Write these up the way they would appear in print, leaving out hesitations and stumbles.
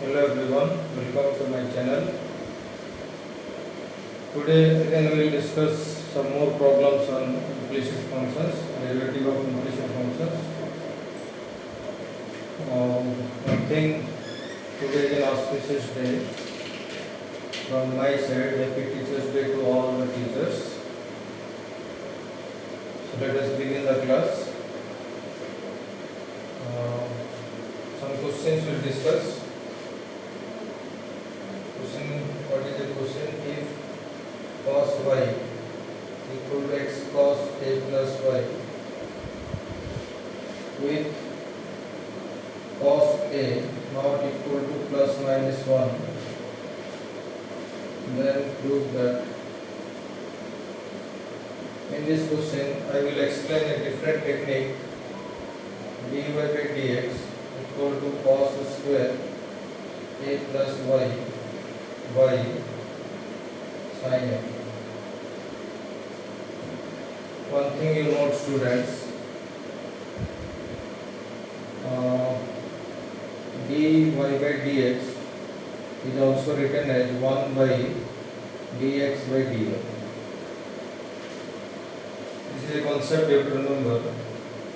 Hello everyone, welcome to my channel. Today again we will discuss some more problems on implicit functions, derivative of implicit functions. One thing, today is an auspicious day. From my side, happy Teachers Day to all the teachers. So let us begin the class. Some questions we'll discuss. What is the question? If cos y equal to x cos a plus y with cos a not equal to plus minus 1, then prove that. In this question I will explain a different technique. dy by dx equal to cos square a plus y by sin a. One thing you note, students, dy by dx is also written as 1 by dx by dy. This is a concept you have to remember.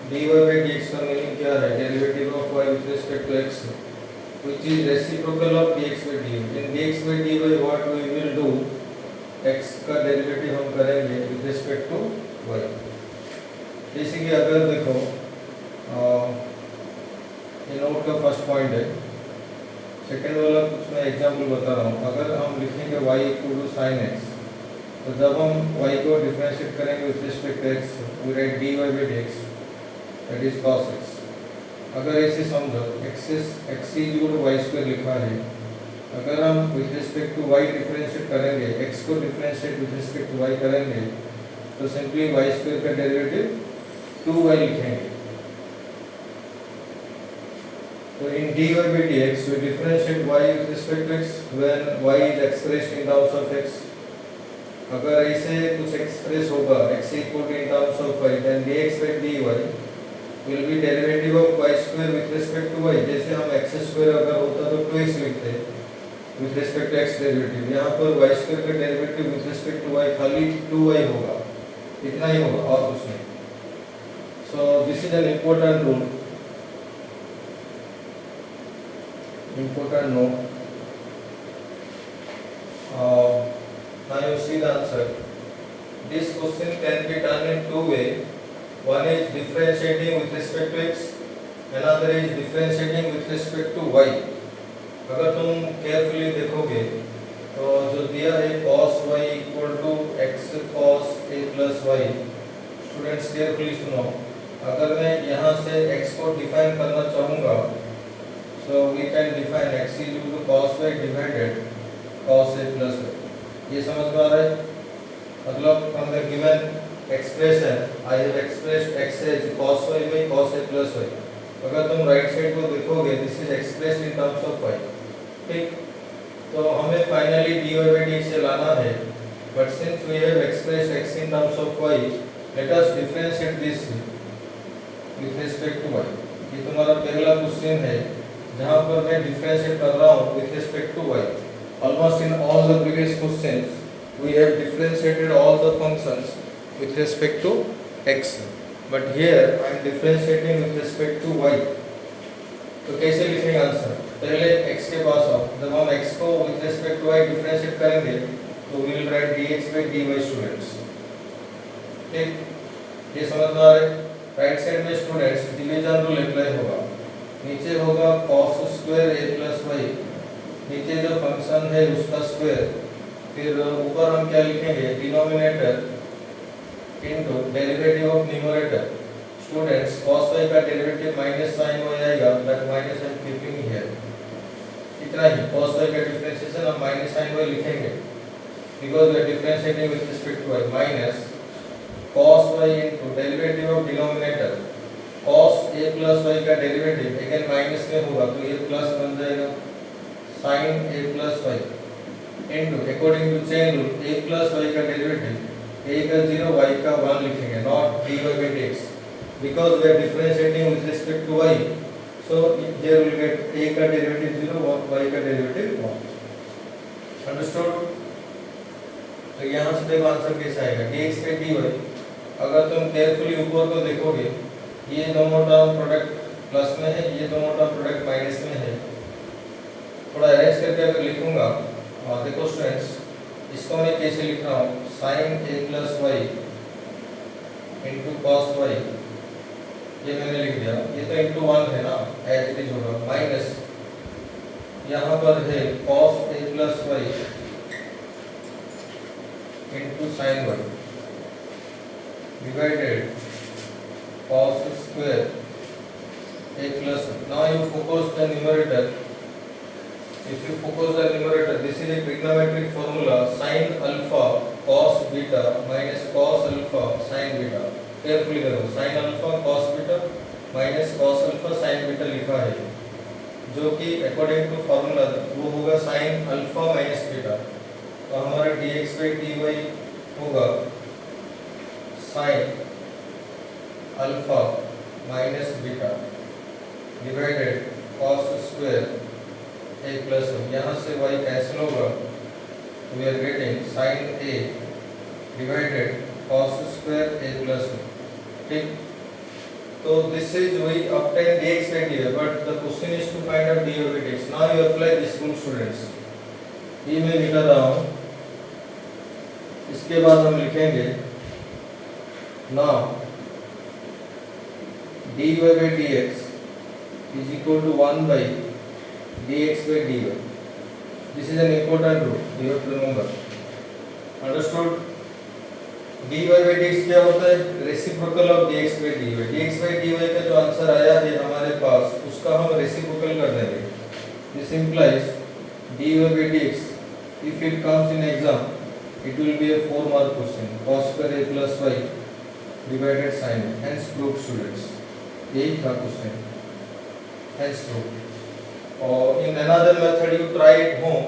dy by dx का meaning क्या है? Derivative of y with respect to x, which is reciprocal of dx by dy. In dx by dy what we will do, x का derivative हम करेंगे with respect to y. जैसे कि अगर देखो ये नोट का फर्स्ट पॉइंट है, सेकंड वाला कुछ मैं एग्जांपल बता रहा हूँ. अगर हम लिखेंगे y equal to sin x, तो जब हम y को डिफरेंशिएट करेंगे with respect to x, we write dy by dx that is cos x. अगर ऐसे समझो x is equal to y square लिखा है, अगर हम with respect to y differentiate करेंगे, x को differentiate with respect to y करेंगे, तो सिंपली y स्क्वायर का डेरिवेटिव 2y लिखेंगे. तो इन dy by dx we differentiate y with respect to x when y is expressed in terms of x. अगर ऐसे कुछ एक्सप्रेस होगा x equal to in terms of y, then dx by dy will be derivative of y square with respect to y. जैसे हम x square अगर होता तो 2x लिखते with respect to x derivative, यहाँ पर y square का derivative with respect to y खाली 2y होगा, इतना ही होगा और कुछ नहीं. So this is an important rule, important note. Now you see the answer. This question can be done in two ways. One is differentiating with respect to x, another is differentiating with respect to y. अगर तुम carefully देखोगे तो जो दिया है cos y equal to x cos a plus y, students carefully सुनो. अगर मैं यहाँ से x को डिफाइन करना चाहूँगा, so we can define x is equal to cos y divided cos a plus y. ये समझ में आ रहा है? मतलब from the given expression I have expressed x as cos y by cos a plus y. अगर तुम right side को देखोगे, this is expressed in terms of y. ठीक, तो हमें फाइनली dy by dx से लाना है, but since we have expressed x in terms of y, let us differentiate this with respect to y. ये तुम्हारा पहला क्वेश्चन है जहाँ पर मैं डिफरेंशिएट कर रहा हूँ with respect to y. Almost in all the previous questions we have differentiated all the functions with respect to x, but here I am differentiating with respect to y. तो कैसे लिखेंगे आंसर? पहले x के पास आओ. जब हम x को with respect to y differentiate करेंगे तो we will write dx by dy students. ठीक, ये समझ में आ रहा है? राइट साइड में स्टूडेंट्स डिवीजन रूल अप्लाई होगा. नीचे होगा cos square a plus y, नीचे जो फंक्शन है उसका स्क्वायर, फिर ऊपर हम क्या लिखेंगे? Denominator into derivative of numerator. Students cos y का डेरिवेटिव माइनस sin y आएगा, that minus I am keeping here. इतना ही. cos y का डिफरेंशिएशन हम माइनस sin y लिखेंगे because we are differentiating with respect to y. Minus cos y into derivative of denominator cos a plus y का derivative again minus में होगा तो ये प्लस बन जाएगा sin a plus y into according to chain rule a plus y का derivative a का 0 y का 1 लिखेंगे, not dy by dx, because we are differentiating with respect to y. So here we will get a का derivative 0 और y का derivative 1. Understood? तो यहाँ से देखो आंसर कैसा आएगा, dx पे dy. अगर तुम केयरफुली ऊपर को देखोगे, ये दोनों टर्म प्रोडक्ट प्लस में है, ये दोनों टर्म प्रोडक्ट माइनस में है. थोड़ा अरेंज करके अगर लिखूंगा, देखो स्टूडेंट्स, इसको मैं कैसे लिख रहा हूँ, sin a plus y into cos y, ये मैंने लिख दिया. ये तो इंटू 1 है ना, एज इट इज होगा, माइनस यहाँ पर है cos a plus y into sine y divided cos square a plus. Now you focus the numerator. If you focus the numerator, this is a trigonometric formula, sin alpha cos beta minus cos alpha sin beta. Carefully देखो, sin alpha cos beta minus cos alpha sin beta लिखा है, जो कि according to formula वो होगा sin alpha minus beta. तो हमारा dx by dy होगा sin alpha minus beta divided cos square a plus, यहाँ से y कैंसिल होगा, we are getting sin a divided cos square a plus. ठीक, तो this is we obtain dx by dy, but the question is to find out dy by dx. Now you apply this rule students. ये मैं लिख रहा हूँ, इसके बाद हम लिखेंगे now dy by dx is equal to 1 by dx by dy. This is an important rule, you have to remember. Understood? dy by dx क्या होता है? Reciprocal of dx by dy. dx by dy का जो answer आया है हमारे पास, उसका हम रेसिप्रोकल कर देंगे. This implies dy by dx, if it comes in exam, it will be a 4-mark question. cos square a plus y divided sin. Hence proved students. यही था क्वेश्चन. Hence proved. और in another method you try at home.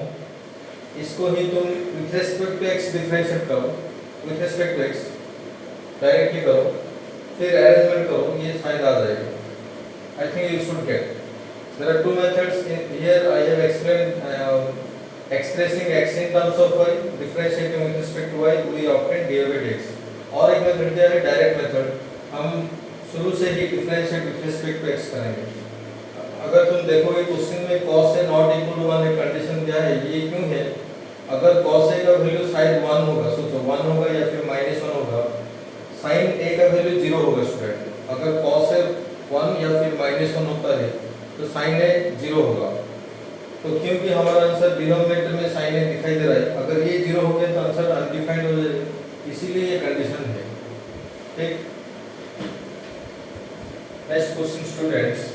इसको ही तुम with respect to x differentiate करो, with respect to x directly करो, फिर arrangement करो, ये शायद आ जाएगा. I think you should get. There are two methods in here. I have explained expressing x in terms of y, differentiating with respect to y, we obtain dy by dx. और एक method क्या है, direct method. हम शुरू से ही differentiate with respect to x करेंगे. अगर तुम देखोगे क्वेश्चन में cos a not equal to 1 है, कंडीशन क्या है, ये क्यों है? अगर cos a का वैल्यू शायद 1 होगा, सोचो 1 होगा या फिर -1 होगा, sin a का वैल्यू 0 होगा स्टूडेंट. अगर cos a 1 या फिर -1 होता है तो sin a 0 होगा. तो क्योंकि हमारा आंसर डिनोमिनेटर में sin a दिखाई दे रहा है, अगर ये 0 हो गया तो आंसर अनडिफाइंड हो जाएगा, इसीलिए ये कंडीशन है. ठीक, next question students.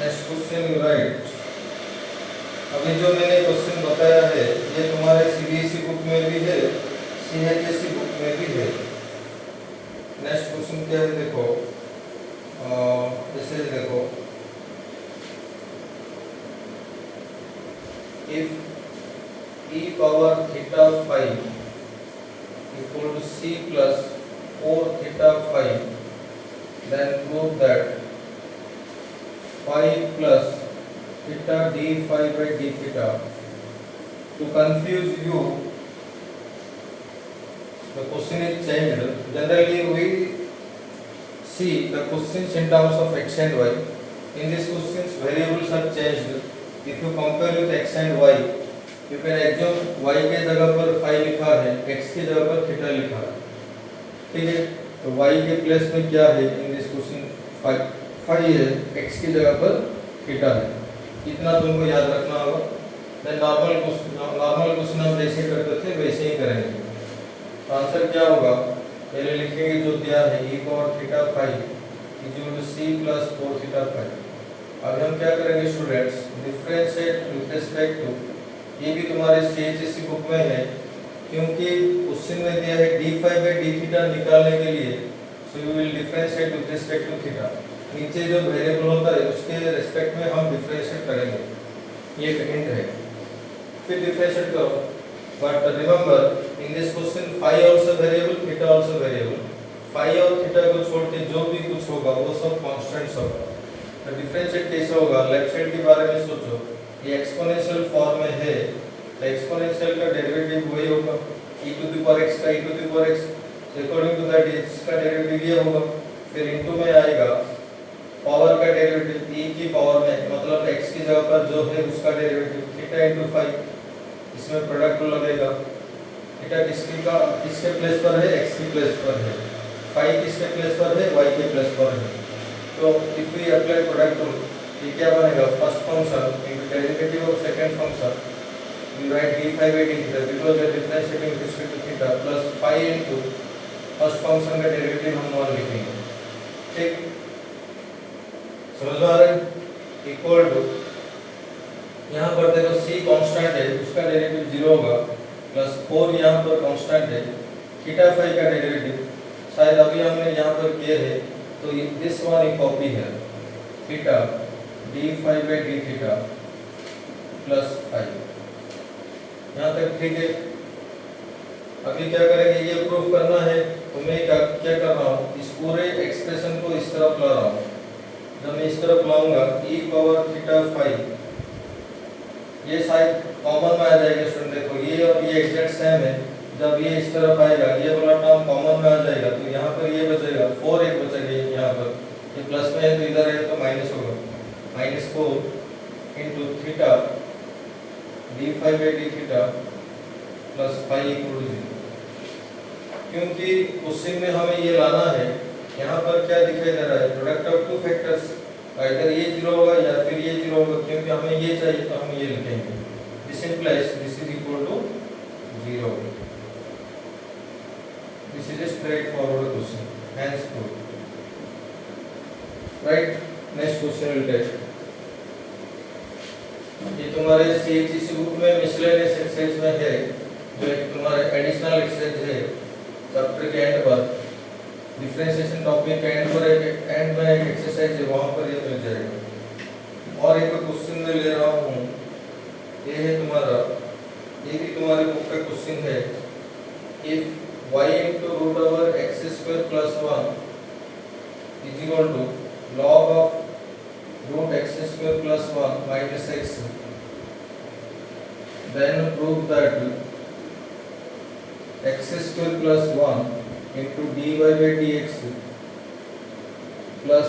Next question you right. अभी जो मैंने क्वेश्चन बताया है ये तुम्हारे सीबीएसई बुक में भी है, सीएचएसई बुक में भी है. नेक्स्ट क्वेश्चन क्या है देखो, जैसे देखो, if e power theta 5 equal to c plus 4 theta 5, then prove that 5 plus theta d phi by d theta. To confuse you, the question is changed. Generally we see the questions in terms of x and y. In these questions variables are changed. If you compare with x and y, you can assume y के जगह पर phi लिखा है, x की जगह पर theta लिखा है. ठीक है, तो y के प्लेस में क्या है इन दिस क्वेश्चन, phi है, x की जगह पर थीटा है. इतना तुमको याद रखना होगा. देन नॉर्मल क्वेश्चन हम जैसे करते थे वैसे ही करेंगे. तो आंसर क्या होगा, पहले लिखेंगे जो दिया है e power theta 5 equal to c plus 4 theta 5. अब हम क्या करेंगे students, differentiate with respect to, ये भी तुम्हारे सीएचएसई बुक में है, क्योंकि क्वेश्चन में दिया है d phi by d theta निकालने के लिए, so you will differentiate with respect to theta. नीचे जो वेरिएबल होता है उसके रेस्पेक्ट में हम डिफरेंशिएट करेंगे, ये एक हिंट है। फिर डिफरेंशिएट करो, but remember in this question phi also variable, theta also variable. Phi और थीटा को छोड़ के जो भी कुछ होगा वो सब कांस्टेंट्स होगा। तो डिफरेंशिएट कैसे होगा, लेफ्ट साइड के बारे में सोचो, ये एक्सपोनेंशियल फॉर्म में है, तो एक्सपोनेंशियल का डेरिवेटिव वही होगा e to the power x का e to the power x, according to that इसका डेरिवेटिव ये होगा। फिर इनटू में आएगा पावर का डेरिवेटिव e की पावर में, मतलब x की जगह पर जो है उसका डेरिवेटिव थीटा इनटू फाई, इसमें प्रोडक्ट लगेगा। थीटा किसके प्लेस पर है, x की प्लेस पर है, फाई किसके प्लेस पर है, y के प्लेस पर है। तो if we apply product rule, ये क्या बनेगा, first function into derivative of second function, we write d phi by d theta because we are differentiating with respect to theta plus phi into first function का derivative हम 1 लिखेंगे। ठीक, समझ में आ रहा है? इक्वल टू यहाँ पर देखो c कांस्टेंट है, उसका डेरिवेटिव 0 होगा, प्लस 4 यहाँ पर कांस्टेंट है, थीटा फाई का डेरिवेटिव शायद अभी हमने यहाँ पर किए है, तो दिस वन एक कॉपी है, theta d phi by d theta plus phi, यहाँ तक ठीक है। अभी क्या करेंगे, ये प्रूफ करना है, तो मैं क्या कर रहा हूँ, इस पूरे एक्सप्रेशन को इस तरफ ला रहा हूँ। जब मैं इस तरफ लाऊंगा e पावर थीटा फाई, ये शायद कॉमन में आ जाएगा स्टूडेंट, देखो ये और ये एग्जैक्ट सेम है, जब ये इस तरफ आएगा ये वाला टर्म कॉमन में आ जाएगा, तो यहाँ पर ये बचेगा 4, एक बचेगा यहाँ पर, ये प्लस में है तो इधर है तो माइनस होगा, -4 into theta d phi by d theta plus phi equal to 0। क्योंकि क्वेश्चन में हमें ये लाना है, यहाँ पर क्या दिखाई दे रहा है, प्रोडक्ट ऑफ टू फैक्टर्स, इधर ये 0 होगा या फिर ये 0 होगा, क्योंकि हमें ये चाहिए तो हम ये लिखेंगे, this implies this is equal to 0। दिस इज a straightforward question, hence proof, right? next question will take, ये तुम्हारे CHEC बुक में मिसलेनियस एक्सरसाइज में है, जो एक तुम्हारे एडिशनल एक्सरसाइज है चैप्टर के एंड पर, डिफरेंशिएशन टॉपिक के एंड पर एंड में एक एक्सरसाइज है, वहां पर ये मिल जाएगा। और एक क्वेश्चन मैं ले रहा हूँ, ये है तुम्हारा, ये भी तुम्हारे बुक का क्वेश्चन है, if y into root over x square plus 1 is equal to log of root x square plus 1 minus x, then prove that x square plus 1 into dy by dx plus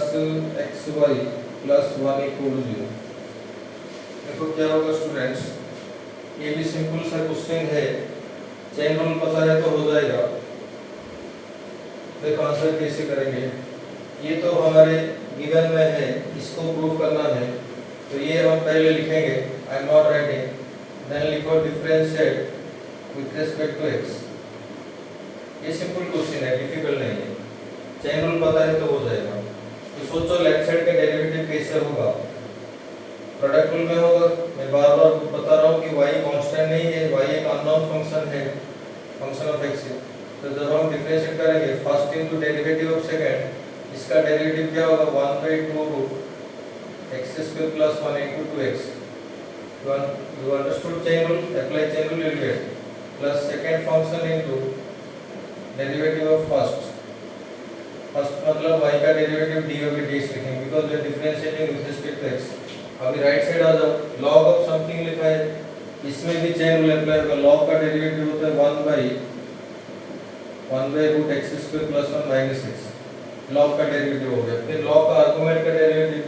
xy plus 1 equal to 0। देखो क्या होगा students, ये भी simple सा question है, chain rule पता है तो हो जाएगा। देखो आंसर कैसे करेंगे, ये तो हमारे गिवन में है, इसको प्रूव करना है, तो ये हम पहले लिखेंगे, I am not writing, then लिखो differentiate with respect to x। ये सिंपल क्वेश्चन है, डिफिकल्ट नहीं है, चेन रूल पता है तो हो जाएगा। तो सोचो लेफ्ट साइड का डेरिवेटिव कैसे होगा, प्रोडक्ट रूल में होगा। मैं बार बार बता रहा हूँ कि y कांस्टेंट नहीं है, y एक अननोन फंक्शन है, फंक्शन ऑफ x है। तो जब हम डिफरेंशिएट करेंगे first into derivative of second, इसका डेरिवेटिव क्या होगा, 1/2 root x square plus 1 into 2x। You understood chain rule? Apply chain rule, you will get plus second function into derivative of first मतलब y का derivative dy by dx लिखेंगे, because we are differentiating with respect to x। अभी right side आ जाओ, log of something लिखा है, इसमें भी चेन रूल अप्लाई होगा, log का डेरिवेटिव होता है 1/1 root x square plus 1 minus x, log का डेरिवेटिव हो गया। फिर log का आर्गुमेंट का डेरिवेटिव,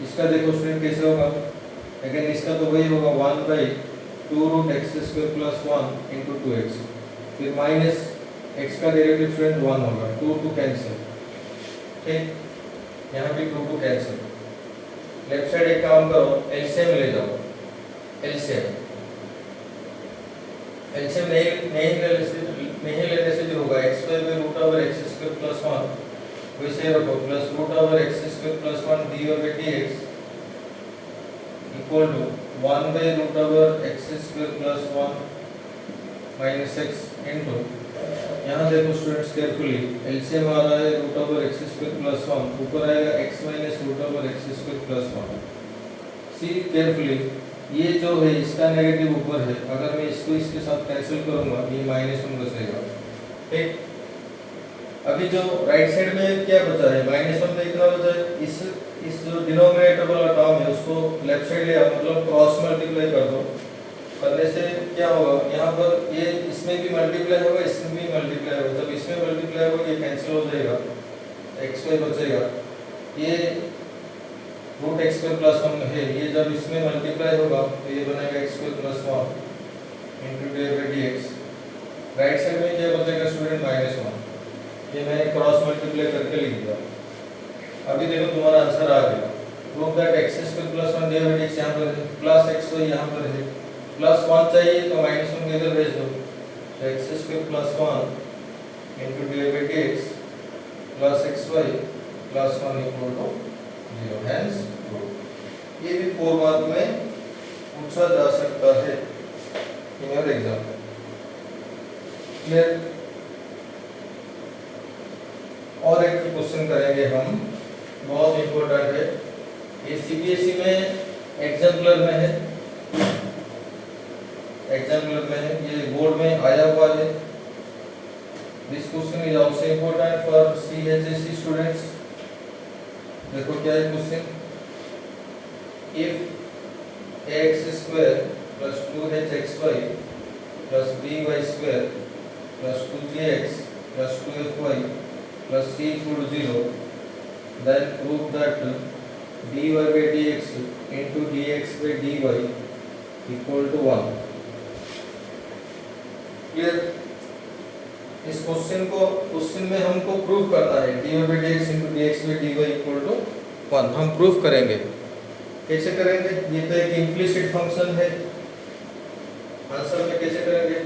इसका देखो स्टूडेंट कैसे होगा, अगेन इसका तो वही होगा 1/2 root x square plus 1 into 2x, फिर माइनस x का डेरिवेटिव स्टूडेंट 1 होगा, 2 कैंसिल, ठीक, यहाँ भी 2 कैंसिल। लेफ्ट साइड एक काम करो, एलसीएम ले जाओ, एलसीएम नहीं लेने से जो होगा x square by root over x square plus 1 वैसे रखो, plus root over x square plus 1 dy by dx equal to 1 by root over x square plus 1 minus x into यहाँ देखो स्टूडेंट्स केयरफुली, एलसीएम आ रहा है root over x square plus 1, ऊपर आएगा x minus root over x square plus 1। See carefully, ये जो है इसका नेगेटिव ऊपर है, अगर मैं इसको इसके साथ कैंसिल करूंगा ये -1 बचेगा। ठीक, अभी जो राइट साइड में क्या बचा है, -1 में इतना बचा है, इस जो डिनोमिनेटर वाला टर्म है उसको लेफ्ट साइड ले आओ, मतलब क्रॉस मल्टीप्लाई कर दो। करने से क्या होगा, यहाँ पर ये इसमें भी मल्टीप्लाई होगा, इसमें भी मल्टीप्लाई होगा। जब इसमें मल्टीप्लाई होगा ये कैंसिल हो जाएगा, एक्स वाई बचेगा। ये रूट एक्स स्क्वायर प्लस 1 है, ये जब इसमें मल्टीप्लाई होगा तो ये बनेगा x square plus 1 into d by d x. Right side में क्या बचेगा स्टूडेंट, -1। ये मैंने क्रॉस मल्टीप्लाई करके लिख दिया। अभी देखो तुम्हारा आंसर आ गया। Prove that x square plus 1 D by d x यहाँ पर है, प्लस एक्स वाई यहाँ पर है, प्लस 1 चाहिए तो -1 इधर भेज दो। तो x square plus 1 into d by d x plus x y plus 1 equal to 0। Hence prove. ये भी 4 मार्क में पूछा जा सकता है इन योर एग्जाम। क्लियर? और एक क्वेश्चन करेंगे हम, बहुत इंपॉर्टेंट है। ये सीबीएसई में एग्जाम्पलर में है, एग्जाम्पलर में है, ये बोर्ड में आया हुआ है। This question is also important for CHSE students. देखो क्या है question, if ax square plus 2hxy plus by square plus 2gx plus 2fy plus c equal to 0, then prove that dy by dx into dx by dy equal to 1। Clear? इस question में हमको prove करना है dy by dx into dx by dy equal to 1। हम prove करेंगे। कैसे करेंगे? ये तो एक इम्प्लिसिट फंक्शन है, आंसर में कैसे करेंगे?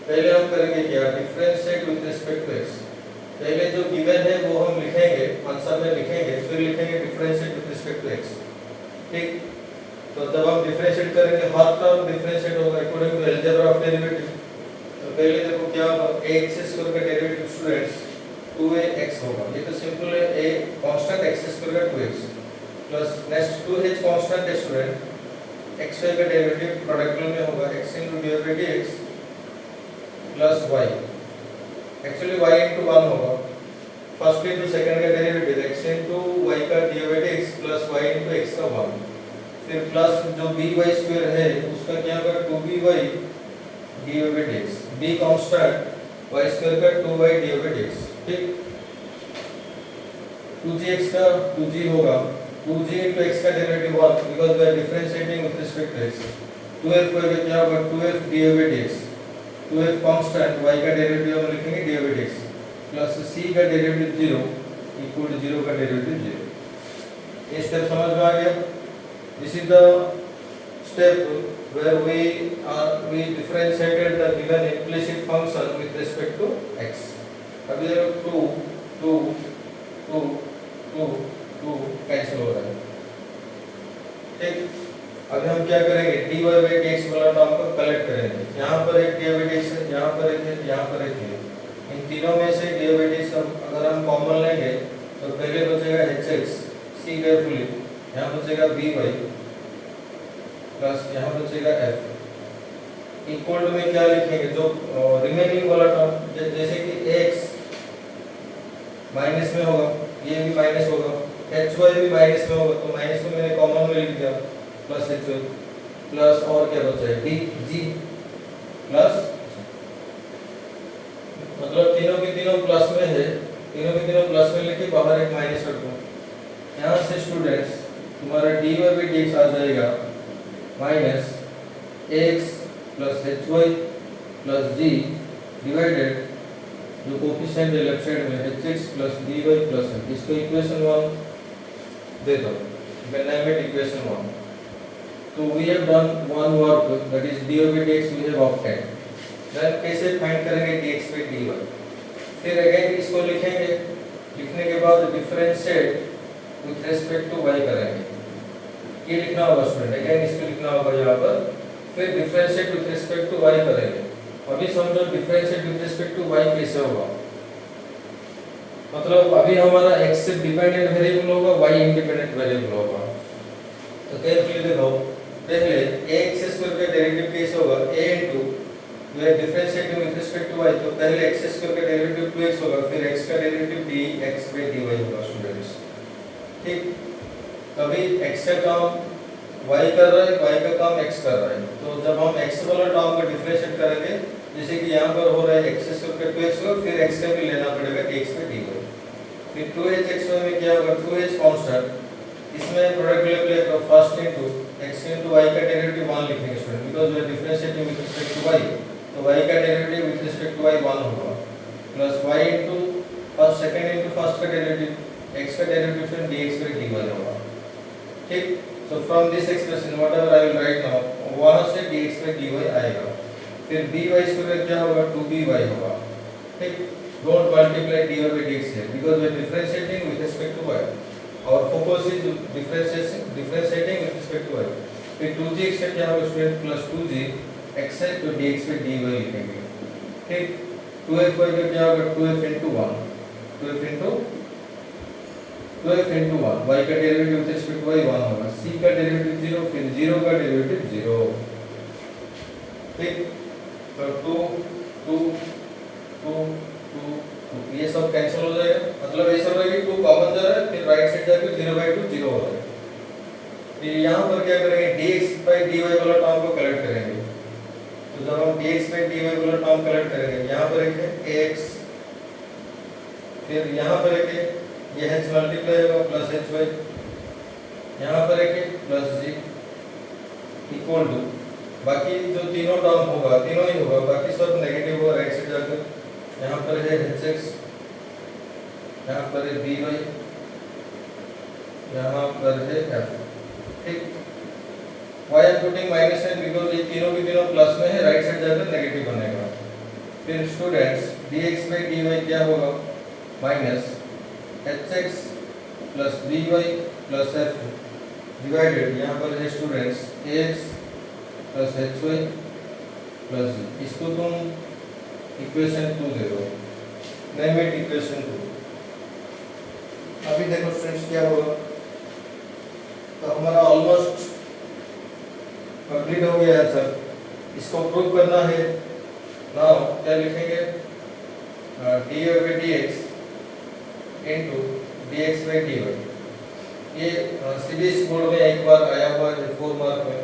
पहले हम करेंगे क्या, differentiate with respect to x। पहले जो गिवन है वो हम लिखेंगे, आंसर में लिखेंगे, फिर लिखेंगे differentiate with respect to x। ठीक, तो जब हम डिफरेंशिएट करेंगे हर टर्म डिफरेंशिएट होगा according to algebra of derivative. तो पहले देखो क्या होगा, ax स्क्वायर का डेरिवेटिव स्टूडेंट्स 2ax होगा, ये तो सिंपल है। a कांस्टेंट x स्क्वायर का 2x plus next 2h constant है स्टूडेंट, xy का डेरिवेटिव प्रोडक्ट में होगा x into dy by dx plus y, actually y into 1 होगा, फर्स्ट इंटू सेकंड का डेरिवेटिव x into y का dy by dx plus y into x का 1, फिर plus जो by स्क्वायर है उसका क्या होगा 2by dy by dx, b constant y square का 2y dy by dx। ठीक, 2gx का 2g होगा, 2g into x का derivative 1 because we are differentiating with respect to x। 2f का क्या होगा 2f dy by dx, 2f constant y का derivative हम लिखेंगे dy by dx plus c का डेरिवेटिव 0 इक्वल टू 0 का डेरिवेटिव 0। ये स्टेप समझ में आ गया? This is the step where we differentiated the given implicit function with respect to x। अभी देखो 2 2 2 2 2 कैंसिल हो रहा है। ठीक, अभी हम क्या करेंगे, dy by dx वाला टर्म को कलेक्ट करेंगे। यहाँ पर एक dy by dx है, यहाँ पर एक है, यहाँ पर एक है। इन तीनों में से dy by dx अगर हम कॉमन लेंगे तो पहले बचेगा hx, सी केयरफुली, यहाँ बचेगा by प्लस यहाँ बचेगा f। इक्वल टू में क्या लिखेंगे, जो रिमेनिंग वाला टर्म, जैसे कि x माइनस में होगा, ये भी माइनस होगा, hy भी माइनस में होगा, तो माइनस में मैंने कॉमन में लिख दिया प्लस hy प्लस और क्या बचा है dg प्लस, मतलब तीनों के तीनों प्लस में है, तीनों के तीनों प्लस में लेके बाहर एक माइनस रख दो। यहाँ से स्टूडेंट्स तुम्हारा dy by dx आ जाएगा minus x plus hy plus g divided जो कोफिशिएंट है लेफ्ट साइड में hx plus dy plus m। इसको इक्वेशन 1 दे दो, then name it equation 1। So we have done one work, that is dy by dx we have obtained। then कैसे find करेंगे dx by dy, फिर again इसको लिखेंगे, लिखने के बाद differentiate with respect to y करेंगे। ये लिखना होगा स्टूडेंट, अगेन इसको लिखना होगा यहाँ पर, फिर differentiate with respect to y करेंगे। अभी समझो differentiate with respect to y कैसे होगा। मतलब अभी हमारा x से डिपेंडेंट वेरिएबल होगा, y इंडिपेंडेंट वेरिएबल होगा। तो केयरफुली देखो, पहले ax स्क्वायर का डेरिवेटिव कैसे होगा, a into we are differentiating with respect to y, तो पहले x स्क्वायर का डेरिवेटिव 2x होगा, फिर x का डेरिवेटिव dx/dy होगा स्टूडेंट्स। ठीक, अभी x का काम y कर रहा है, y का काम x कर रहा है। तो जब हम x वाला टर्म को डिफरेंशिएट करेंगे, जैसे कि यहाँ पर हो रहा है x स्क्वायर का 2x होगा, फिर x का भी लेना पड़ेगा dx/dy। फिर 2h x में क्या होगा, 2h कांस्टेंट, इसमें प्रोडक्ट ले लेकर first into x into y का डेरिवेटिव 1 लिखेंगे student, because we are differentiating with respect to y, तो y का derivative with respect to y 1 होगा, plus y into first second into first का derivative x का derivative फिर dx/dy होगा। ठीक, so from this expression whatever I will write now, वहां से dx/dy आएगा, फिर dy स्क्वायर क्या होगा, 2by होगा। ठीक, don't multiply dy by dx here because we are differentiating with respect to y, our focus is differentiating with respect to y। फिर 2g से क्या होगा स्टूडेंट, प्लस 2g x है तो dx/dy लिखेंगे। ठीक, 2f का क्या होगा, 2f into 1, 2f into 1, y का derivative with respect to y 1 होगा, c का डेरिवेटिव 0, फिर 0 का डेरिवेटिव 0। ठीक, तो 2 2 2 2 ये सब कैंसिल हो जाएगा, मतलब ऐसा होगा कि 2 कॉमन जा रहा है, फिर राइट साइड जाके 0/2 0 हो जाएगा। फिर यहाँ पर क्या करेंगे, dx/dy वाला टर्म को कलेक्ट करेंगे। तो जब हम dx/dy वाला टर्म कलेक्ट करेंगे, यहाँ पर एक है ax, फिर यहाँ पर एक है ये h मल्टीप्लाई होगा प्लस hy, यहाँ पर एक प्लस g इक्वल टू, बाकी जो तीनों टर्म होगा तीनों ही होगा, बाकी सब नेगेटिव होगा राइट साइड जाकर, यहाँ पर है hx, यहाँ पर है by, यहाँ पर है f। ठीक, why I am putting minus sign because ये तीनों की तीनों प्लस में है, राइट साइड जाकर नेगेटिव बनेगा। फिर स्टूडेंट्स dx/dy क्या होगा, minus hx plus by plus f divided, यहाँ पर है students ax plus hy plus g, इसको तुम इक्वेशन 2 दे दो, नेम इट इक्वेशन 2। अभी देखो स्टूडेंट्स क्या होगा, तो हमारा ऑलमोस्ट कंप्लीट हो गया है सर, इसको प्रूव करना है। नाउ क्या लिखेंगे, dy/dx इनटू dx/dy, ये सीबीएसई बोर्ड में एक बार आया हुआ है 4 मार्क में,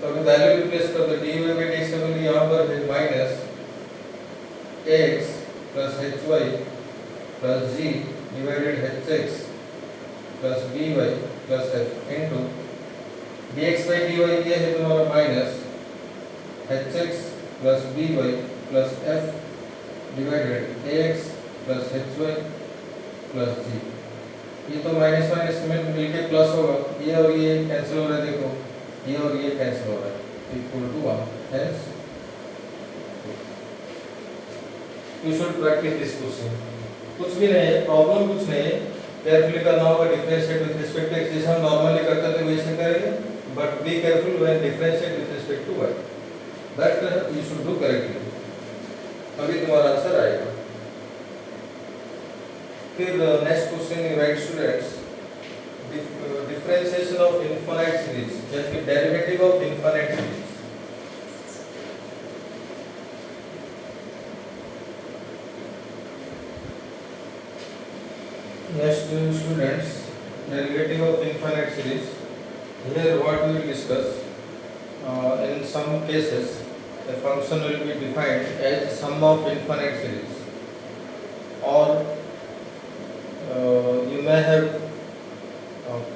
तो अभी वैल्यू रिप्लेस कर दो, dy/dx का वैल्यू यहाँ पर है minus ax plus hy plus g divided hx plus by plus f into dx/dy ये है तुम्हारा minus hx plus by plus f divided ax plus hy plus g, ये तो माइनस माइनस में मिलके प्लस होगा, ये और ये कैंसिल हो रहा है, देखो ये और ये कैंसिल हो रहा है, equal to 1। Hence you should practise this question. कुछ भी नहीं है, प्रॉब्लम कुछ नहीं है, केयरफुली करना होगा, differentiate with respect to x जैसे हम नॉर्मली करते थे वैसे करेंगे, but be careful when differentiate with respect to y, that you should do correctly, अभी तुम्हारा आंसर आएगा। फिर next question you write students, differentiation of infinite series, that is derivative of infinite series। Next students, derivative of infinite series, here what we will discuss, in some cases a function will be defined as sum of infinite series, or you may have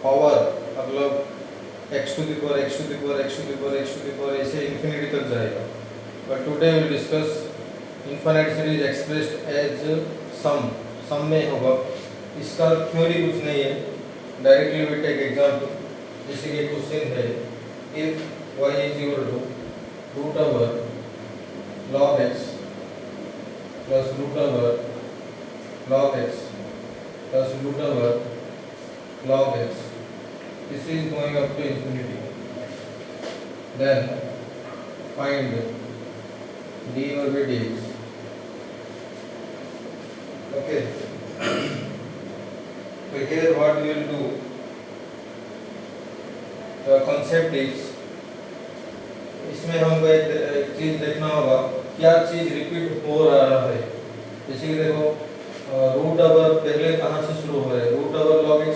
power, मतलब x to the power x to the power x to the power x to the power ऐसे infinity तक जाएगा, but today we will discuss infinite series expressed as sum, sum में होगा, इसका theory कुछ नहीं है, डायरेक्टली वी टेक एग्जांपल, जैसे कि क्वेश्चन है if y is equal to root over log x plus root over log x plus root over log x, this is going up to infinity, then find dy by dx. Okay. So here what we will do, the concept is, इसमें हमको एक चीज देखना होगा, क्या चीज repeat हो रहा है। जैसे कि देखो रूट ओवर पहले कहाँ से शुरू हो रहा है, रूट ओवर log x,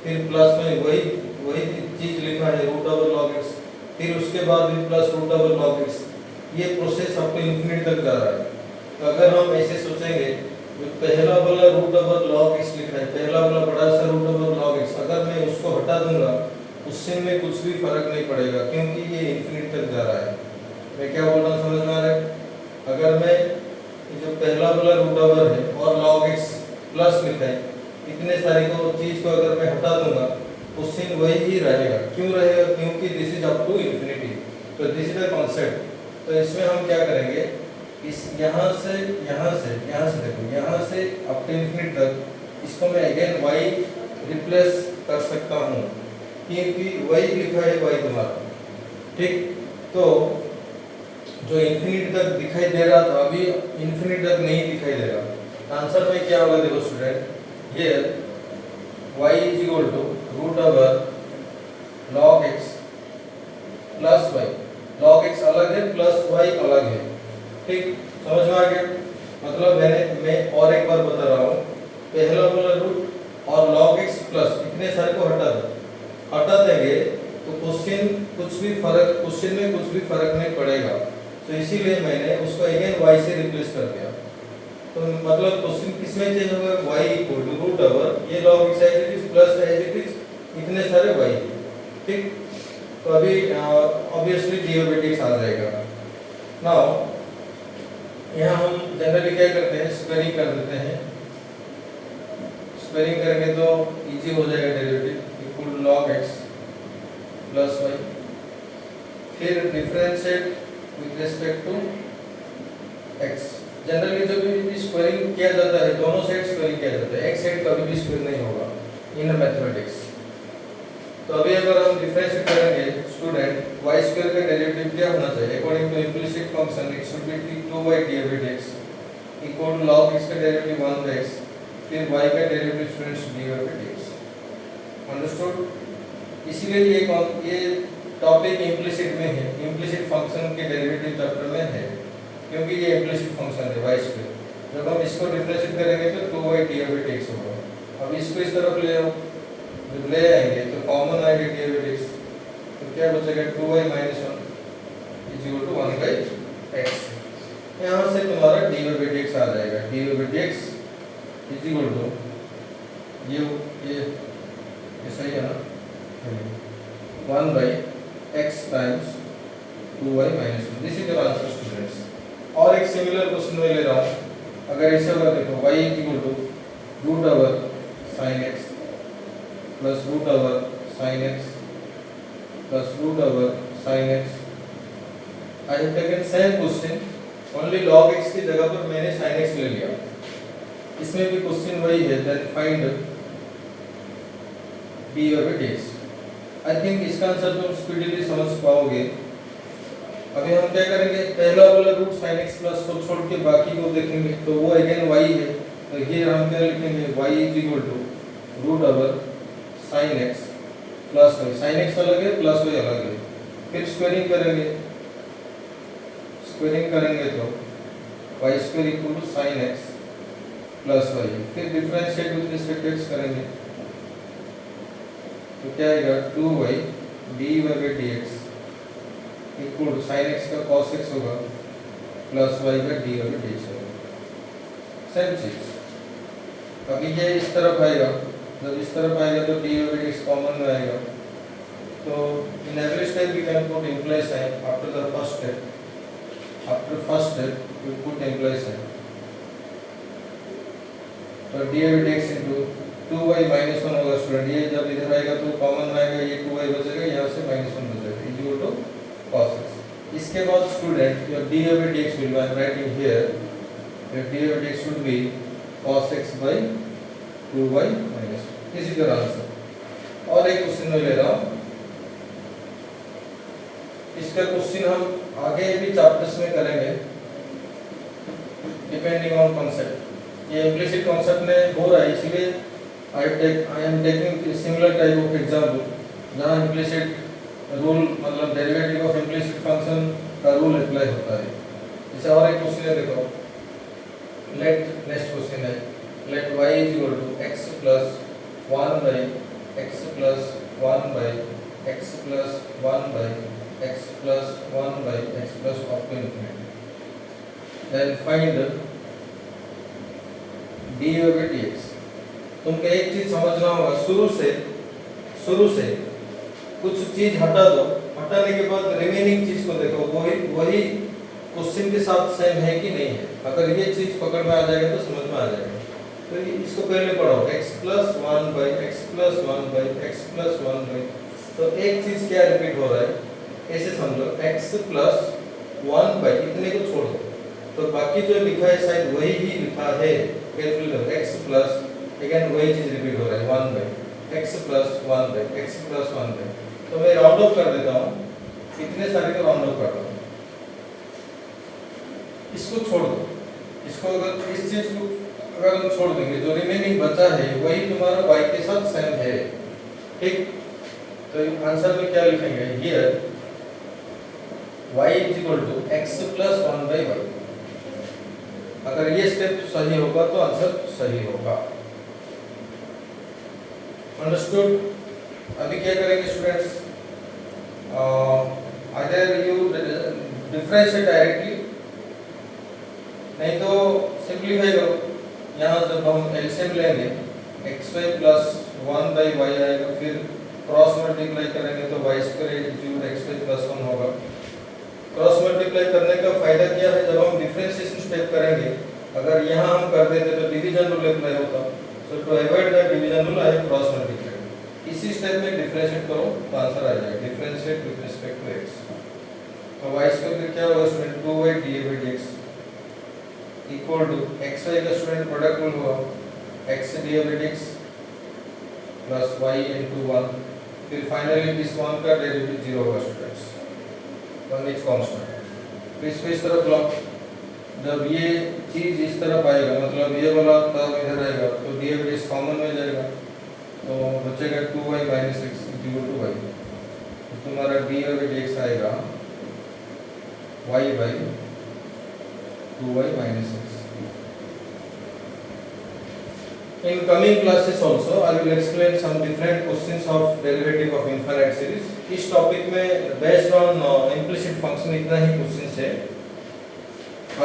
फिर प्लस में वही चीज लिखा है रूट ओवर log x, फिर उसके बाद भी plus root over log x। ये प्रोसेस आपको इन्फिनिट तक जा रहा है। तो अगर हम ऐसे सोचेंगे, पहला वाला रूट ओवर log x लिखा है, पहला वाला बड़ा सा रूट ओवर log x, अगर मैं उसको हटा दूंगा उससे में कुछ भी फर्क नहीं पड़ेगा, क्योंकि ये इन्फिनिट तक जा रहा है। मैं क्या बोल रहा हूँ समझ में आ रहा है? अगर मैं जो पहला वाला रूट ओवर है और log x प्लस लिखा है, इतने सारी को चीज को अगर मैं हटा दूंगा क्वेश्चन वही ही रहेगा। क्यों रहेगा? क्योंकि this is up to infinity. तो दिस इज द कॉन्सेप्ट। तो इसमें हम क्या करेंगे, इस यहाँ से देखो, यहाँ से अप टू इन्फिनिटी तक इसको मैं अगेन y रिप्लेस कर सकता हूँ, क्योंकि y लिखा है y तुम्हारा, ठीक। तो जो इन्फिनिटी तक दिखाई दे रहा था अभी इन्फिनिटी तक नहीं दिखाई दे रहा। आंसर में क्या होगा देखो स्टूडेंट, ये y is equal to root over log x plus y। log x अलग है, प्लस y अलग है, ठीक। समझ में आ गया? मतलब मैं और एक बार बता रहा हूँ, पहला वाला रूट और log x प्लस इतने सारे को हटा देंगे तो क्वेश्चन में कुछ भी फर्क नहीं पड़ेगा। तो इसीलिए मैंने उसको अगेन y से रिप्लेस कर दिया। तो मतलब क्वेश्चन किसमें चेंज होगा, y equal to root over ये log x as it is plus as it is इतने सारे y, ठीक। तो अभी ऑब्वियसली dy/dx आ जाएगा। नाउ यहाँ हम जनरली क्या करते हैं, स्क्वायरिंग कर देते हैं। स्क्वायरिंग करेंगे तो इजी हो जाएगा, derivative equal to log x plus y, फिर differentiate with respect to x। Generally जब भी स्क्वायरिंग किया जाता है दोनों साइड स्क्वायरिंग किया जाता है, एक साइड कभी भी स्क्वायर नहीं होगा इन मैथमेटिक्स। तो अभी अगर हम डिफरेंशिएट करेंगे स्टूडेंट, y स्क्वायर का डेरिवेटिव क्या होना चाहिए, according to implicit function it should be 2y dy/dx equal to log x का डेरिवेटिव 1/x, फिर y का डेरिवेटिव स्टूडेंट्स dy/dx। अंडरस्टूड? इसीलिए ये टॉपिक इम्प्लिसिट में है, इम्प्लिसिट फंक्शन के डेरिवेटिव चैप्टर में है, क्योंकि ये इम्प्लिसिट फंक्शन है y स्क्वायर। जब हम इसको डिफरेंशिएट करेंगे तो 2y dy/dx होगा। अब इसको इस तरफ ले आओ, जब ले आएंगे तो कॉमन आएगा dy/dx, तो क्या बचेगा 2y - 1 is equal to 1/x। यहाँ से तुम्हारा dy/dx आ जाएगा, dy/dx इज इक्वल टू ये सही है ना, 1/x times 2y - 1। This is the answer students. और एक सिमिलर क्वेश्चन में ले रहा हूँ, अगर ऐसे होगा देखो, y is equal to root over sin x plus root over sin x plus root over sin x। I have taken same question, only log x की जगह पर मैंने sin x ले लिया। इसमें भी क्वेश्चन वही है, then find dy/dx। I think इसका आंसर तुम स्पीडीली समझ पाओगे। अभी हम क्या करेंगे, पहला वाला रूट sin x प्लस को छोड़ के बाकी को देखेंगे, तो वो अगेन y है। तो ये हम क्या लिखेंगे, y is equal to root over sin x plus y। sin x अलग है, प्लस y अलग है। फिर स्क्वायरिंग करेंगे तो y square equal to sin x plus y। फिर differentiate with respect to x करेंगे तो क्या आएगा, 2y dy/dx equal to sin x का cos x होगा प्लस y का dy/dx होगा। सेम चीज। अभी ये इस तरफ आएगा, जब इस तरफ आएगा तो dy/dx कॉमन में आएगा। तो in every step we can put imply sign after the first step. After first step we put imply sign. तो dy/dx इनटू 2y - 1 होगा स्टूडेंट। ये जब इधर आएगा तो कॉमन में आएगा, ये 2y बचेगा, यहाँ से -1 बचेगा, is equal to cos x। इसके बाद student your dy/dx will be writing here, your dy/dx should be cos x by 2y - 1। This is your answer. और एक क्वेश्चन में ले रहा हूँ, इसका क्वेश्चन हम आगे भी चैप्टर्स में करेंगे, डिपेंडिंग ऑन कॉन्सेप्ट। ये इम्प्लिसिट कॉन्सेप्ट में हो रहा है, इसीलिए I am taking similar type of example जहाँ इम्प्लिसिट रूल मतलब डेरिवेटिव ऑफ इम्प्लिसिट फंक्शन का रूल अप्लाई होता है। जैसे और एक क्वेश्चन है, देखो नेक्स्ट क्वेश्चन है, let y is equal to x plus 1 by x plus 1 by x plus 1 by x plus 1 by x plus up to infinity. Then find dy by dx। तुमको एक चीज समझना होगा, शुरू से कुछ चीज हटा दो, हटाने के बाद रिमेनिंग चीज को देखो वही क्वेश्चन के साथ सेम है कि नहीं है। अगर ये चीज पकड़ में आ जाएगा तो समझ में आ जाएगा। तो इसको पहले पढ़ो, x plus 1 by x plus 1 by x plus 1 by, तो एक चीज क्या रिपीट हो रहा है ऐसे समझो, x प्लस 1 बाई इतने को छोड़ दो, तो बाकी जो लिखा है शायद वही ही लिखा है। केयरफुली देखो, x प्लस अगेन वही चीज रिपीट हो रहा है 1 by x plus 1 by x plus 1 by. तो मैं राउंड ऑफ कर देता हूँ, इतने सारे को राउंड ऑफ कर दो, इसको छोड़ दो। इसको अगर इस चीज को अगर हम छोड़ देंगे, जो रिमेनिंग बचा है वही तुम्हारा y के साथ सेम है, ठीक। तो आंसर में क्या लिखेंगे, here y is equal to x plus 1 by y। अगर ये स्टेप सही होगा तो आंसर सही होगा। अंडरस्टूड। अभी क्या करेंगे students, either you differentiate directly, नहीं तो सिंपलीफाई करो। यहाँ जब हम एलसीएम लेंगे xy प्लस 1 बाई y आएगा, फिर क्रॉस मल्टीप्लाई करेंगे तो y square into xy plus 1 होगा। क्रॉस मल्टीप्लाई करने का फायदा क्या है, जब हम डिफरेंशिएशन स्टेप करेंगे, अगर यहाँ हम कर देते तो डिवीजन रूल अप्लाई होता। So to avoid that division rule I cross multiply. इसी स्टेप में डिफरेंशिएट करो तो आंसर आ जाएगा, differentiate with respect to x। तो y स्क्वायर फिर क्या होगा student, 2y dA by dx equal to xy का स्टूडेंट प्रोडक्ट रूल होगा, x dA by dx plus y into 1, फिर फाइनली इस 1 का डेरिवेटिव 0 होगा स्टूडेंट्स, 1 इज कांस्टेंट। फिर इसको इस तरफ लो, जब ये चीज इस तरफ आएगा मतलब ये वाला टर्म इधर आएगा तो dA by dx कॉमन में जाएगा, तो बचेगा 2y minus x equal to y। तो तुम्हारा dA by dx आएगा y by 2y minus x। In coming classes also I will explain some different questions of derivative of infinite series। इस topic में based on implicit function इतना ही questions है।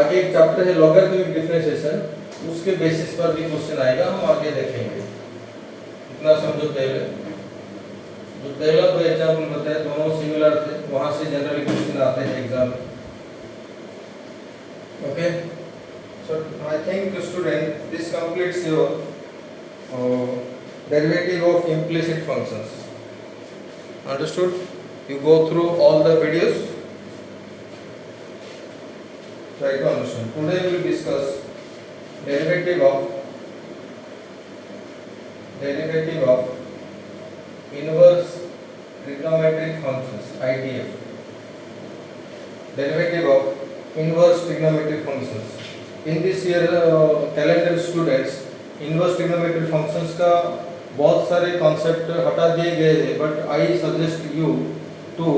आगे एक chapter है लॉगरिथमिक डिफरेंशिएशन, उसके basis पर भी क्वेश्चन आएगा, हम आगे देखेंगे। इतना समझो पहले, जो पहला दो एग्जाम्पल बताए दोनों सिमिलर थे, वहां से जनरली क्वेश्चन आते हैं एग्जाम में। Okay, so I think student this completes your derivative of implicit functions। Understood? You go through all the videos, try to understand। Today we will discuss derivative of inverse trigonometric functions, ITF। Derivative of inverse trigonometric functions। In this year calendar students, inverse trigonometric functions का बहुत सारे concept हटा दिए गए हैं, but I suggest you to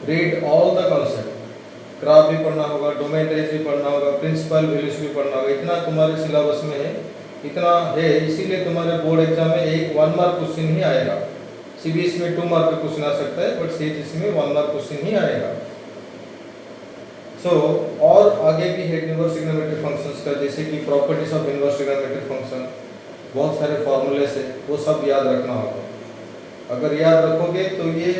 read all the concept. Graph भी पढ़ना होगा, डोमेन रेंज भी पढ़ना होगा, प्रिंसिपल वैल्यूज भी पढ़ना होगा। इतना तुम्हारे सिलेबस में है, इतना है, इसीलिए तुम्हारे बोर्ड एग्जाम में एक 1 मार्क क्वेश्चन ही आएगा। सीबीएसई में 2 मार्क का क्वेश्चन आ सकता है, बट सीएचएसई में 1 मार्क क्वेश्चन ही आएगा। और आगे भी है इनवर्स ट्रिग्नोमेट्रिक फंक्शंस का, जैसे कि properties of inverse trigonometric function, बहुत सारे फॉर्मूले से वो सब याद रखना होगा। अगर याद रखोगे तो ये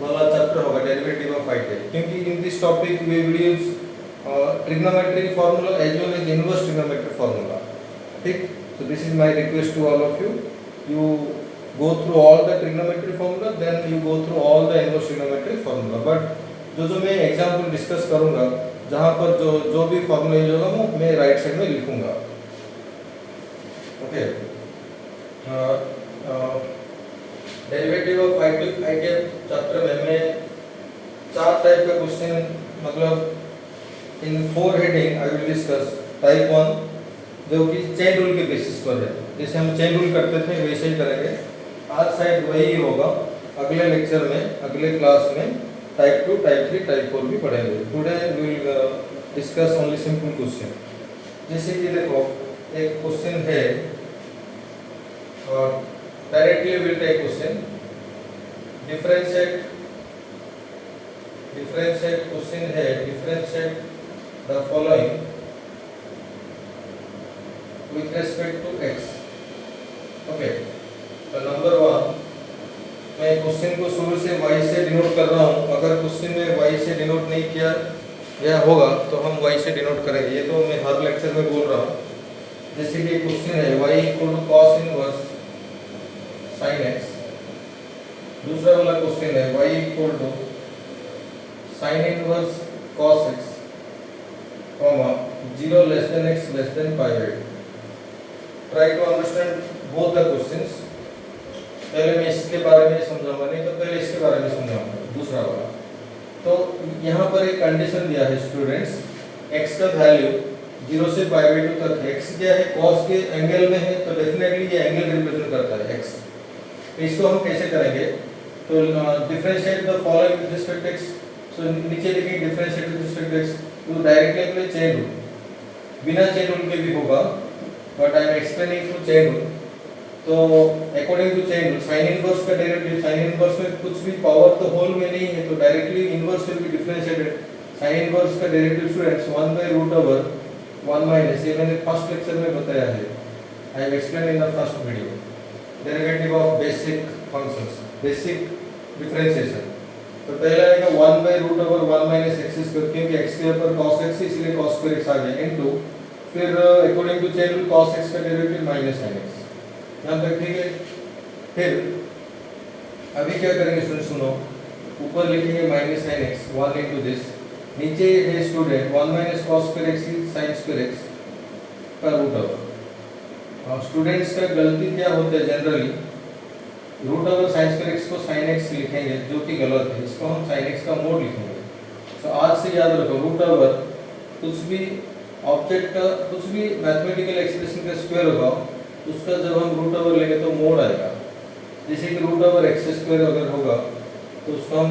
वाला चैप्टर होगा डेरिवेटिव ऑफ ITF, क्योंकि in this topic we will use trigonometric formula as well as inverse trigonometric formula. ठीक, so this is my request to all of you, you go through all the trigonometric formula, then you go through all the inverse trigonometric formula। But जो मैं example discuss करूंगा, जहां पर जो भी formula use होगा वो मैं राइट साइड में लिखूंगा। Okay, derivative of ITF chapter में मैं 4 टाइप का क्वेश्चन, मतलब इन 4 heading I will discuss type 1 जो कि चेन रूल के बेसिस पर है, जैसे हम चेन रूल करते थे वैसे ही करेंगे। आज शायद वही होगा, अगले लेक्चर में अगले क्लास में टाइप 2, टाइप 3, टाइप 4 भी पढ़ेंगे। Today we will discuss only simple question. जैसे कि देखो एक क्वेश्चन है और directly will take question. Differentiate question है, differentiate the following with respect to x। Okay, तो नंबर 1 मैं क्वेश्चन को शुरू से y से डिनोट कर रहा हूँ। अगर क्वेश्चन में y से डिनोट नहीं किया गया होगा तो हम y से डिनोट करेंगे। ये तो मैं हर लेक्चर में बोल रहा हूँ। जैसे कि क्वेश्चन है y equal to cos inverse sin x। दूसरा वाला क्वेश्चन है y equal to sin inverse cos x, 0 less than x less than pi by 2। Try to understand both the questions। पहले मैं इसके बारे में समझाऊंगा, नहीं तो पहले इसके बारे में समझाऊंगा दूसरा वाला। तो यहाँ पर एक कंडीशन दिया है स्टूडेंट्स, x का वैल्यू 0 से पाई बाई 2 तक है। x क्या है, cos के एंगल में है, तो डेफिनेटली ये एंगल रिप्रेजेंट करता है x। तो इसको हम कैसे करेंगे, तो differentiate the following with respect to x। सो नीचे लिखेंगे differentiate with respect to x, तो डायरेक्टली अप्लाई चेन रूल, बिना चेन रूल के भी होगा, but I am explaining through chain rule. तो according to chain rule sine inverse का डेरिवेटिव, साइन इनवर्स में कुछ भी पावर तो होल में नहीं है, तो directly inverse will be differentiated. Sign inverse का डेरिवेटिव स्टूडेंट्स 1/√1 माइनस, ये मैंने फर्स्ट लेक्चर में बताया है, I have explain in the first video. Derivative of basic functions, basic differentiation. तो पहला आएगा 1/√1 माइनस x स्क्वायर, क्योंकि x के ऊपर cos x इसलिए cos स्क्वायर x आ गया, इनटू फिर according to chain rule cos x का डेरिवेटिव माइनस sin x। यहाँ तक ठीक है। फिर अभी क्या करेंगे स्टूडेंट, सुनो, ऊपर लिखेंगे minus sin x 1 into this, नीचे है student 1 minus cos square x sin square x का रूट ओवर। स्टूडेंट्स का गलती क्या होता है generally, root over sin square x को sin x लिखेंगे, जो कि गलत है। इसको हम sin x का मोड लिखेंगे। तो आज से याद रखो, रूट ओवर कुछ भी ऑब्जेक्ट का, कुछ भी मैथमेटिकल एक्सप्रेशन का स्क्वायर होगा, उसका जब हम रूट ओवर लेंगे तो मोड आएगा। जैसे कि रूट ओवर एक्स स्क्वायर अगर होगा तो उसको हम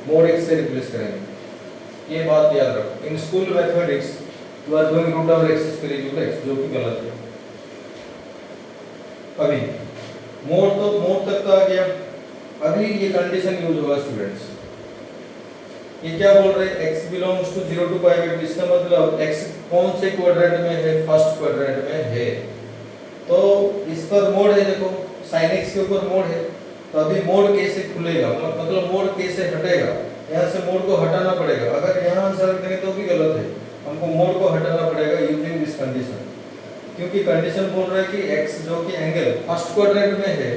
मोड एक्स से रिप्लेस करेंगे। ये बात याद रखो। In school mathematics you are doing root over x square equal to x, जो कि गलत है। अभी मोड तक तो आ गया। अभी ये कंडीशन यूज होगा स्टूडेंट्स। ये क्या बोल रहे हैं, x belongs to 0 to pi by 2, इसका मतलब x कौन से क्वाड्रेंट में है, फर्स्ट क्वाड्रेंट में है। तो इस पर मोड है, देखो sin x के ऊपर मोड है। तो अभी मोड कैसे खुलेगा, मतलब मोड कैसे हटेगा, यहाँ से मोड को हटाना पड़ेगा। अगर यहाँ आंसर देंगे तो भी गलत है, हमको मोड को हटाना पड़ेगा यूजिंग दिस कंडीशन। क्योंकि कंडीशन बोल रहा है कि x जो कि एंगल फर्स्ट क्वाड्रेंट में है,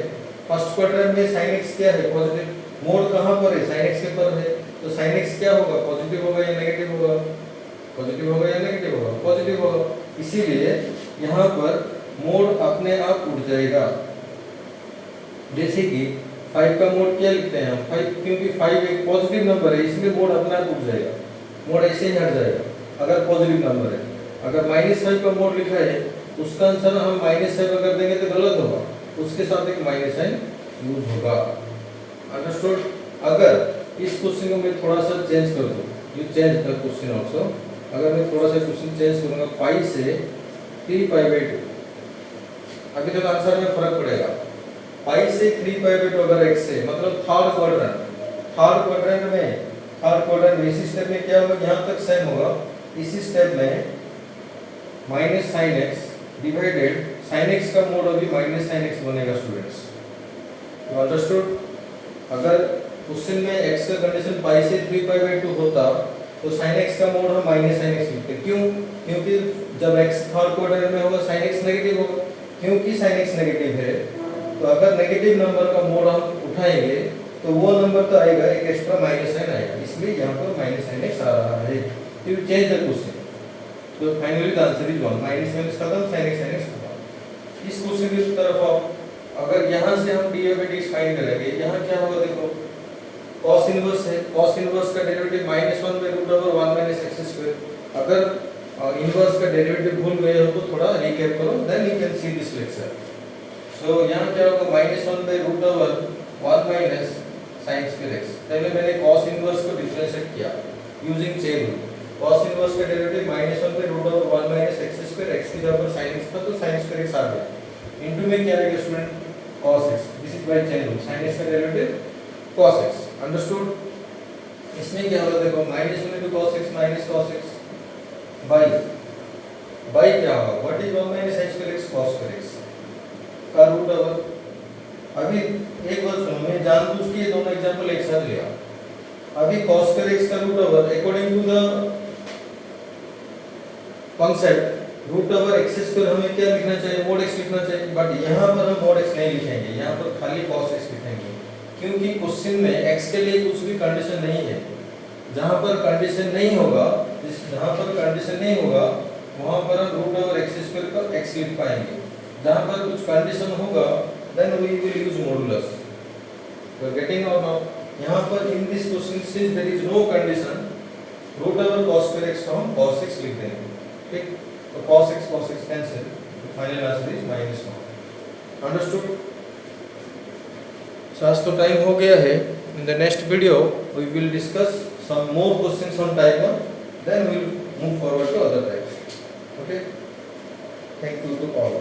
फर्स्ट क्वाड्रेंट में sin x क्या है, पॉजिटिव। मोड कहाँ पर है, sin x के पर है, तो sin x क्या होगा, पॉजिटिव होगा या नेगेटिव होगा, पॉजिटिव होगा या नेगेटिव होगा, पॉजिटिव होगा। इसीलिए यहाँ पर मोड अपने आप उठ जाएगा। जैसे कि 5 का मोड क्या लिखते हैं हम, 5, क्योंकि 5 एक पॉजिटिव नंबर है इसलिए मोड अपने आप उठ जाएगा, मोड ऐसे ही हट जाएगा अगर पॉजिटिव नंबर है। अगर -5 का मोड लिखा है उसका आंसर हम -5 अगर देंगे तो गलत होगा, उसके साथ एक माइनस साइन यूज होगा। अंडरस्टूड। अगर इस क्वेश्चन को मैं थोड़ा सा चेंज कर दूं, you change the question also. अगर मैं थोड़ा सा क्वेश्चन चेंज करूंगा, पाई से 3 पाई बाई 2, अभी तक आंसर में फर्क पड़ेगा। पाई से 3 पाई बाई 2 अगर x है, मतलब थर्ड क्वाड्रेंट में इसी स्टेप में क्या होगा, यहाँ तक सेम होगा। इसी स्टेप में minus sine x divided sine x का मोड अभी माइनस साइन x बनेगा स्टूडेंट्स। You understood. अगर क्वेश्चन में x का कंडीशन पाई से 3 पाई बाई 2 होता तो sin x का मोड हम माइनस sin x लिखते। क्यों, क्योंकि जब x थर्ड क्वाड्रेंट में होगा sin x नेगेटिव होगा। क्योंकि sin x नेगेटिव है तो अगर नेगेटिव नंबर का मोड हम उठाएंगे तो वो नंबर तो आएगा, एक एक्स्ट्रा माइनस साइन आएगा, इसलिए यहाँ पर माइनस sin x आ रहा है। तो यू चेंज द क्वेश्चन, तो finally the answer is 1, minus खत्म, sin x खत्म। इस क्वेश्चन की तरफ आप अगर यहाँ से हम dx फाइंड करेंगे, यहाँ क्या होगा देखो, cos इनवर्स है, cos इनवर्स का डेरिवेटिव -1/√1 - x²। अगर और इनवर्स का डेरिवेटिव भूल गए हो तो थोड़ा रिकैप करो, then you can see this lecture. So यहाँ क्या होगा, -1/√1 माइनस साइन स्क्वायर एक्स। पहले मैंने cos इनवर्स को डिफरेंशिएट किया using chain rule. cos inverse का derivative -1/√1 minus x square, x की जगह पर sin x था तो sin स्क्वायर एक्स आ गया, इनटू में क्या आएगा student, cos x। This is by chain rule, sin x का डेरिवेटिव cos x, अंडरस्टूड। इसमें क्या होगा देखो, -1 cos x minus cos x by क्या होगा, what is 1 minus sin square x cos square x का रूट ओवर। अभी एक बात सुनो, मैं जानबूझ के ये दोनों एग्जांपल एक साथ लिया। अभी cos स्क्वायर x का root over according to the concept root over x square हमें क्या लिखना चाहिए, mod x लिखना चाहिए, बट यहाँ पर हम mod x नहीं लिखेंगे, यहाँ पर खाली cos x लिखेंगे, क्योंकि क्वेश्चन में x के लिए कुछ भी कंडीशन नहीं है। जहाँ पर कंडीशन नहीं होगा, वहाँ पर हम रूट ओवर x स्क्वायर का x लिख पाएंगे। जहाँ पर कुछ कंडीशन होगा, then we will use modulus। You are getting or not? यहाँ पर in this question since there is no condition, root over cos square x को हम cos x लिख देंगे, ठीक। तो cos x cancel, the final answer is -1। Understood? So आज तो टाइम हो गया है। In the next video we will discuss some more questions on type 1, then we will move forward to other types। Okay? Thank you to all.